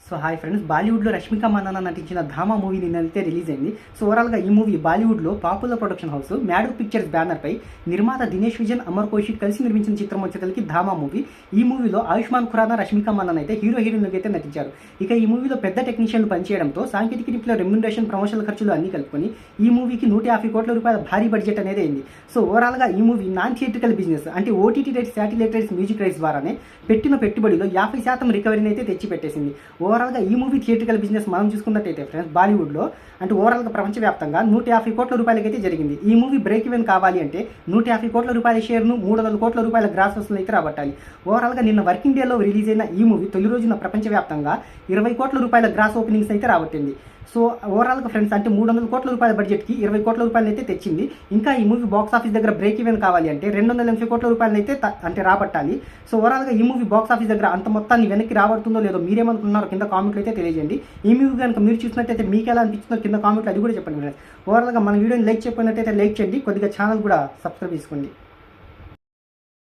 So hi friends, బాలీవుడ్లో రష్మిక మందాన నటించిన Thama movie నిన్నైతే రిలీజ్ అయింది. సో ఓవరాల్గా ఈ మూవీ బాలీవుడ్లో popular production house Maddock pictures బ్యానర్పై నిర్మాత దినేష్ విజన్, అమర్ కౌశిక్ కలిసి నిర్మించిన చిత్రం వచ్చేసరికి ధామా మూవీ. ఈ మూవీలో ఆయుష్మాన్ ఖురానా, రష్మిక మందాన అయితే హీరోయిన్లుగా అయితే నటించారు. ఇక ఈ మూవీలో పెద్ద టెక్నీషియన్లు పనిచేయడంతో సాంకేతిక నిపుణుల రెమ్యునరేషన్, ప్రమోషనల్ ఖర్చులు అన్ని కలుపుకొని ఈ మూవీకి 150 కోట్ల రూపాయల భారీ బడ్జెట్ అనేది అయింది. సో ఓవరాల్గా ఈ మూవీ నాన్ థియేట్రికల్ బిజినెస్ అంటే OTT rights, satellite rights, music rights ద్వారానే పెట్టిన పెట్టుబడిలో 50% రికవరీని అయితే తెచ్చిపెట్టేసింది. ఓవరాల్గా ఈ మూవీ థియేట్రికల్ బిజినెస్ మనం చూసుకున్నట్టయితే ఫ్రెండ్స్, బాలీవుడ్లో అంటే ఓవరాల్గా ప్రపంచవ్యాప్తంగా 150 కోట్ల రూపాయలకైతే జరిగింది. ఈ మూవీ బ్రేక్ ఈవెన్ కావాలి అంటే 150 కోట్ల రూపాయల షేర్ను 300 కోట్ల రూపాయల గ్రాస్ వసూలు అయితే రాబట్టాలి. ఓవరాల్గా నిన్న వర్కింగ్ డేలో రిలీజ్ అయిన ఈ మూవీ తొలి రోజున ప్రపంచవ్యాప్తంగా 20 కోట్ల రూపాయల గ్రాస్ ఓపెనింగ్స్ అయితే రాబట్టింది. సో ఓవరాల్గా ఫ్రెండ్స్ అంటే 300 కోట్ల రూపాయల బడ్జెట్కి 20 కోట్ల రూపాయలు అయితే తెచ్చింది. ఇంకా ఈ మూవీ బాక్స్ ఆఫీస్ దగ్గర బ్రేక్ ఈవెన్ కావాలి అంటే 280 కోట్ల రూపాయలు అయితే అంటే రాబట్టాలి. సో ఓవరాల్గా ఈ మూవీ బాక్స్ ఆఫీస్ దగ్గర అంత మొత్తాన్ని వెనక్కి రాబడుతుందో లేదో మీరేమనుకుంటున్నారో కింద కామెంట్లు అయితే తెలియజేయండి. ఈ మూవీ కనుక మీరు చూసినట్టయితే మీకు ఎలా అనిపించిందో కింద కామెంట్లు అది కూడా చెప్పండి ఫ్రెండ్స్. ఓవరాల్గా మన వీడియోని లైక్ చేయకపోయినట్టయితే లైక్ చేయండి, కొద్దిగా ఛానల్ కూడా సబ్స్క్రైబ్ చేసుకోండి.